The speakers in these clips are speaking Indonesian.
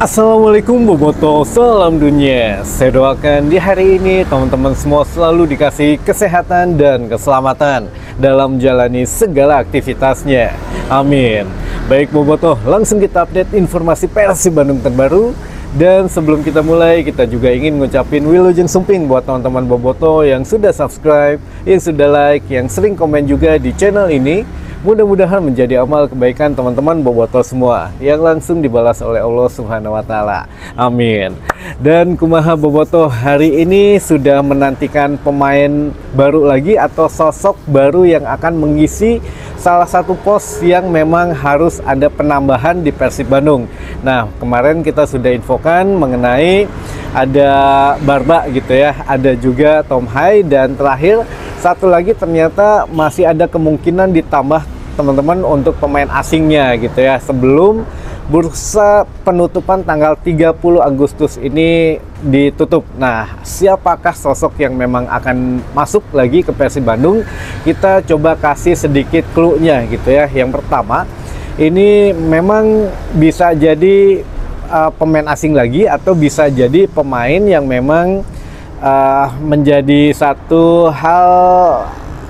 Assalamualaikum Boboto, salam dunia. Saya doakan di hari ini teman-teman semua selalu dikasih kesehatan dan keselamatan dalam menjalani segala aktivitasnya. Amin. Baik Boboto, langsung kita update informasi Persib Bandung terbaru. Dan sebelum kita mulai, kita juga ingin ngucapin Wilujeng Sumping buat teman-teman Boboto yang sudah subscribe, yang sudah like, yang sering komen juga di channel ini. Mudah-mudahan menjadi amal kebaikan teman-teman Boboto semua yang langsung dibalas oleh Allah Subhanahu wa Ta'ala. Amin. Dan kumaha Boboto, hari ini sudah menantikan pemain baru lagi atau sosok baru yang akan mengisi salah satu pos yang memang harus ada penambahan di Persib Bandung. Nah, kemarin kita sudah infokan mengenai ada Barba gitu ya, ada juga Tom Hai, dan terakhir satu lagi ternyata masih ada kemungkinan ditambah teman-teman untuk pemain asingnya gitu ya, sebelum bursa penutupan tanggal 30 Agustus ini ditutup. Nah, siapakah sosok yang memang akan masuk lagi ke Persib Bandung? Kita coba kasih sedikit clue-nya gitu ya. Yang pertama, ini memang bisa jadi pemain asing lagi atau bisa jadi pemain yang memang menjadi satu hal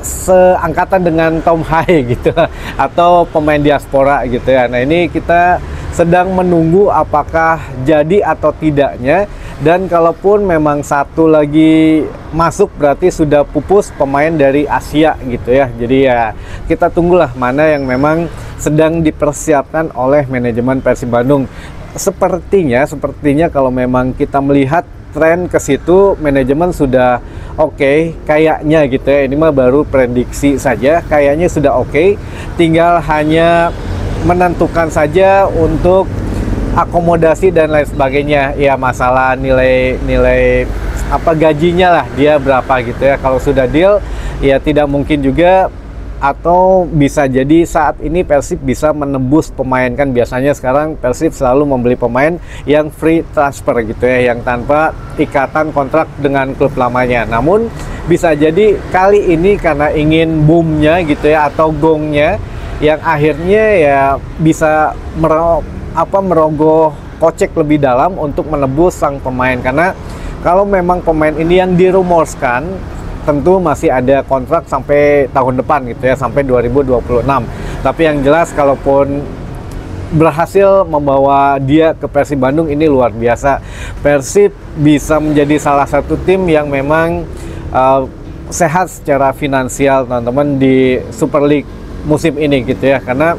seangkatan dengan Tom Hai gitu, atau pemain diaspora gitu ya. Nah, ini kita sedang menunggu apakah jadi atau tidaknya, dan kalaupun memang satu lagi masuk berarti sudah pupus pemain dari Asia gitu ya. Jadi ya kita tunggulah mana yang memang sedang dipersiapkan oleh manajemen Persib Bandung. Sepertinya kalau memang kita melihat tren ke situ, manajemen sudah oke, kayaknya gitu ya. Ini mah baru prediksi saja, kayaknya sudah oke. Tinggal hanya menentukan saja untuk akomodasi dan lain sebagainya. Ya, masalah nilai apa gajinya lah, dia berapa gitu ya. Kalau sudah deal, ya tidak mungkin juga, atau bisa jadi saat ini Persib bisa menembus pemain. Kan biasanya sekarang Persib selalu membeli pemain yang free transfer gitu ya, yang tanpa ikatan kontrak dengan klub lamanya. Namun bisa jadi kali ini karena ingin boomnya gitu ya, atau gongnya, yang akhirnya ya bisa merogoh kocek lebih dalam untuk menebus sang pemain. Karena kalau memang pemain ini yang dirumorskan, tentu masih ada kontrak sampai tahun depan gitu ya, sampai 2026. Tapi yang jelas kalaupun berhasil membawa dia ke Persib Bandung, ini luar biasa. Persib bisa menjadi salah satu tim yang memang sehat secara finansial teman-teman di Super League musim ini gitu ya. Karena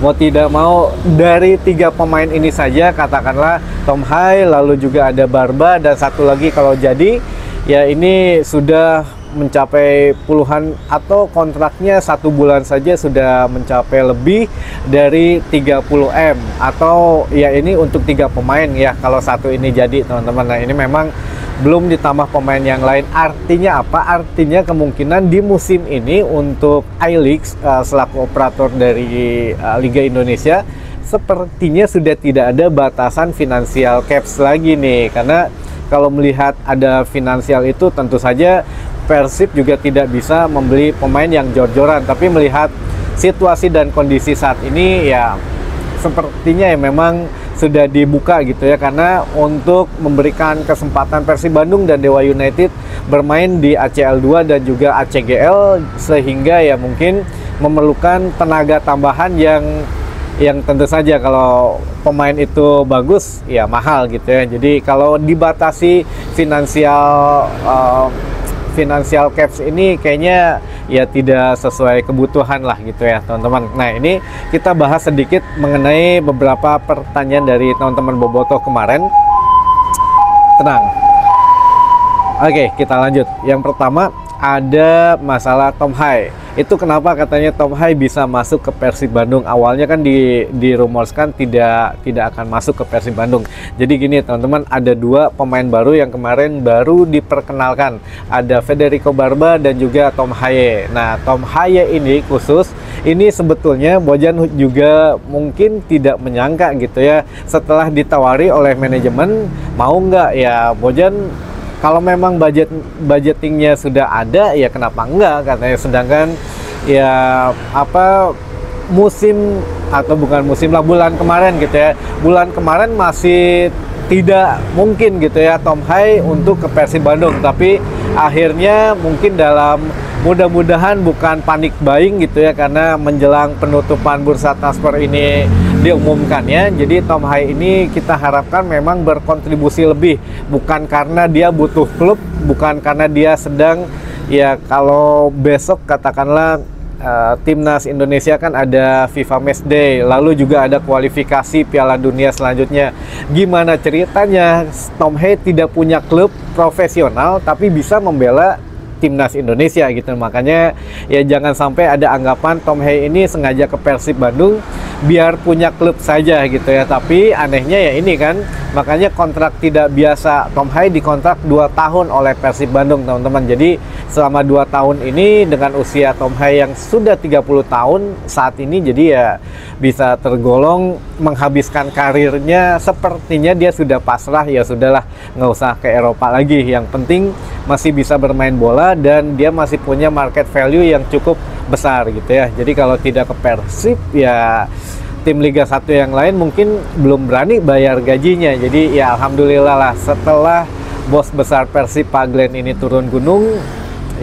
mau tidak mau dari 3 pemain ini saja, katakanlah Tom Hai, lalu juga ada Barba, dan satu lagi kalau jadi ya ini sudah mencapai puluhan, atau kontraknya 1 bulan saja sudah mencapai lebih dari 30M, atau ya ini untuk 3 pemain ya kalau satu ini jadi teman-teman. Nah, ini memang belum ditambah pemain yang lain. Artinya apa? Artinya kemungkinan di musim ini untuk I-League selaku operator dari Liga Indonesia sepertinya sudah tidak ada batasan finansial caps lagi nih. Karena kalau melihat ada finansial itu, tentu saja Persib juga tidak bisa membeli pemain yang jor-joran. Tapi melihat situasi dan kondisi saat ini, ya sepertinya ya memang sudah dibuka gitu ya. Karena untuk memberikan kesempatan Persib Bandung dan Dewa United bermain di ACL 2 dan juga ACGL, sehingga ya mungkin memerlukan tenaga tambahan yang tentu saja kalau pemain itu bagus ya mahal gitu ya. Jadi kalau dibatasi finansial caps ini kayaknya ya tidak sesuai kebutuhan lah gitu ya teman-teman. Nah, ini kita bahas sedikit mengenai beberapa pertanyaan dari teman-teman Boboto kemarin. Tenang. Oke, kita lanjut. Yang pertama ada masalah Tom Hai. Itu kenapa katanya Tom Hai bisa masuk ke Persib Bandung. Awalnya kan dirumorskan tidak akan masuk ke Persib Bandung. Jadi gini teman-teman, ada 2 pemain baru yang kemarin baru diperkenalkan. Ada Federico Barba dan juga Tom Hai. Nah, Tom Hai ini khusus, ini sebetulnya Bojan juga mungkin tidak menyangka gitu ya. Setelah ditawari oleh manajemen, mau nggak ya Bojan, kalau memang budgetingnya sudah ada ya kenapa enggak katanya. Sedangkan ya apa musim atau bukan musim lah, bulan kemarin gitu ya. Bulan kemarin masih tidak mungkin gitu ya Tom Hai untuk ke Persib Bandung, tapi akhirnya mungkin dalam mudah-mudahan bukan panik buying gitu ya, karena menjelang penutupan bursa transfer ini diumumkan ya. Jadi Tom Hai ini kita harapkan memang berkontribusi lebih, bukan karena dia butuh klub, bukan karena dia sedang ya, kalau besok katakanlah timnas Indonesia kan ada FIFA Matchday, lalu juga ada kualifikasi Piala Dunia selanjutnya. Gimana ceritanya Tom Hai tidak punya klub profesional tapi bisa membela timnas Indonesia gitu. Makanya ya jangan sampai ada anggapan Tom Hai ini sengaja ke Persib Bandung biar punya klub saja gitu ya. Tapi anehnya ya ini kan, makanya kontrak tidak biasa Tom Hai dikontrak 2 tahun oleh Persib Bandung teman-teman. Jadi selama 2 tahun ini dengan usia Tom Hai yang sudah 30 tahun saat ini, jadi ya bisa tergolong menghabiskan karirnya, sepertinya dia sudah pasrah, ya sudahlah nggak usah ke Eropa lagi, yang penting masih bisa bermain bola dan dia masih punya market value yang cukup besar gitu ya. Jadi kalau tidak ke Persib ya tim Liga 1 yang lain mungkin belum berani bayar gajinya. Jadi ya alhamdulillah lah, setelah bos besar Persib Pak Glenn ini turun gunung,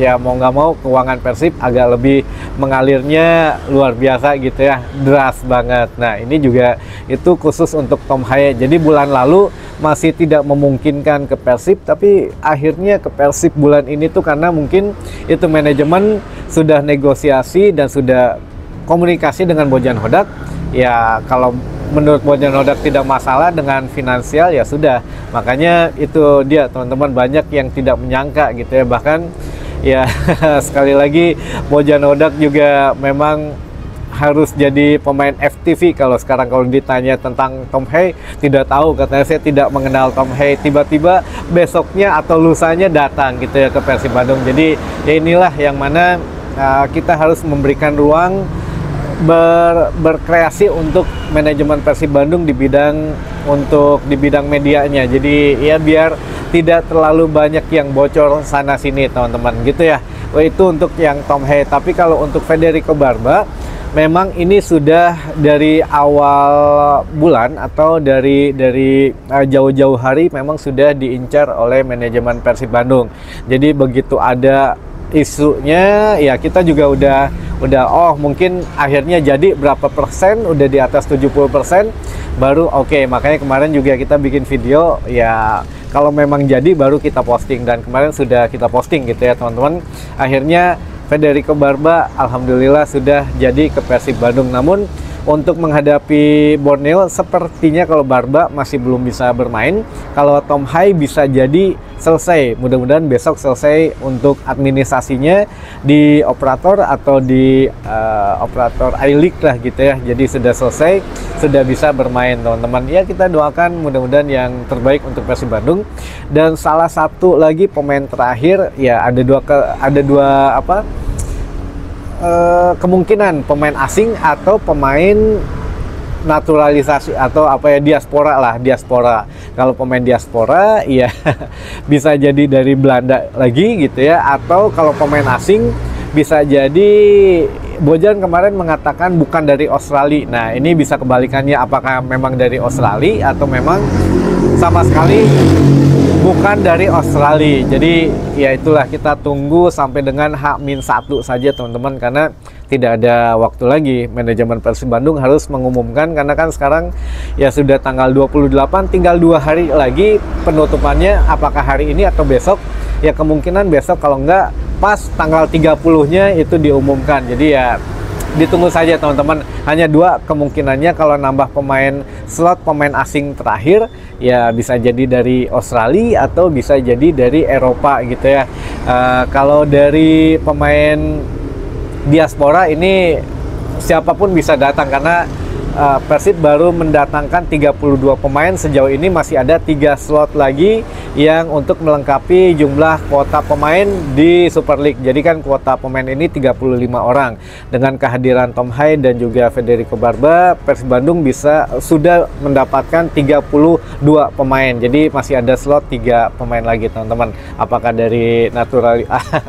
ya mau nggak mau keuangan Persib agak lebih mengalirnya luar biasa gitu ya, deras banget. Nah ini juga itu khusus untuk Tom Hai. Jadi bulan lalu masih tidak memungkinkan ke Persib, tapi akhirnya ke Persib bulan ini tuh karena mungkin itu manajemen sudah negosiasi dan sudah komunikasi dengan Bojan Hodak. Ya kalau menurut Bojan Hodak tidak masalah dengan finansial, ya sudah. Makanya itu dia teman-teman, banyak yang tidak menyangka gitu ya. Bahkan ya sekali lagi Bojan Hodak juga memang harus jadi pemain FTV. Kalau sekarang kalau ditanya tentang Tom Hai, tidak tahu, katanya saya tidak mengenal Tom Hai. Tiba-tiba besoknya atau lusanya datang gitu ya ke Persib Bandung. Jadi ya inilah yang mana kita harus memberikan ruang berkreasi untuk manajemen Persib Bandung di bidang medianya. Jadi ya biar tidak terlalu banyak yang bocor sana sini teman-teman gitu ya. Itu untuk yang Tom Hai. Tapi kalau untuk Federico Barba, memang ini sudah dari awal bulan atau dari jauh-jauh hari memang sudah diincar oleh manajemen Persib Bandung. Jadi begitu ada isunya ya kita juga udah oh mungkin akhirnya jadi berapa persen, udah di atas 70% baru oke. Makanya kemarin juga kita bikin video ya, kalau memang jadi baru kita posting, dan kemarin sudah kita posting gitu ya teman-teman. Akhirnya Federico Barba alhamdulillah sudah jadi ke Persib Bandung. Namun untuk menghadapi Borneo sepertinya kalau Barba masih belum bisa bermain. Kalau Tom Hai bisa jadi selesai, mudah-mudahan besok selesai untuk administrasinya di operator atau di operator I-League lah gitu ya. Jadi sudah selesai, sudah bisa bermain teman-teman. Ya kita doakan mudah-mudahan yang terbaik untuk Persib Bandung. Dan salah satu lagi pemain terakhir ya, ada dua kemungkinan pemain asing atau pemain naturalisasi atau diaspora. Kalau pemain diaspora ya bisa jadi dari Belanda lagi gitu ya, atau kalau pemain asing bisa jadi Bojan kemarin mengatakan bukan dari Australia. Nah ini bisa kebalikannya, apakah memang dari Australia atau memang sama sekali bukan dari Australia. Jadi ya itulah, kita tunggu sampai dengan H-1 saja teman-teman, karena tidak ada waktu lagi. Manajemen Persib Bandung harus mengumumkan, karena kan sekarang ya sudah tanggal 28, tinggal 2 hari lagi penutupannya. Apakah hari ini atau besok? Ya kemungkinan besok, kalau enggak pas tanggal 30-nya itu diumumkan. Jadi ya ditunggu saja teman-teman. Hanya 2 kemungkinannya kalau nambah slot pemain asing terakhir, ya bisa jadi dari Australia atau bisa jadi dari Eropa gitu ya. Kalau dari pemain diaspora ini siapapun bisa datang, karena Persib baru mendatangkan 32 pemain. Sejauh ini masih ada 3 slot lagi yang untuk melengkapi jumlah kuota pemain di Super League. Jadi kan kuota pemain ini 35 orang. Dengan kehadiran Tom Hai dan juga Federico Barba, Persib Bandung sudah mendapatkan 32 pemain. Jadi masih ada slot 3 pemain lagi, teman-teman. Apakah dari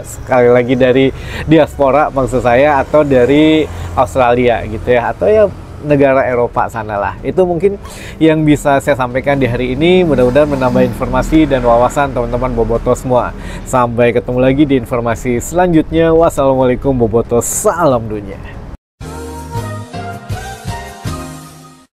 sekali lagi dari diaspora maksud saya, atau dari Australia gitu ya, atau ya negara Eropa sana lah. Itu mungkin yang bisa saya sampaikan di hari ini. Mudah-mudahan menambah informasi dan wawasan teman-teman Boboto semua. Sampai ketemu lagi di informasi selanjutnya. Wassalamualaikum Boboto, salam dunia.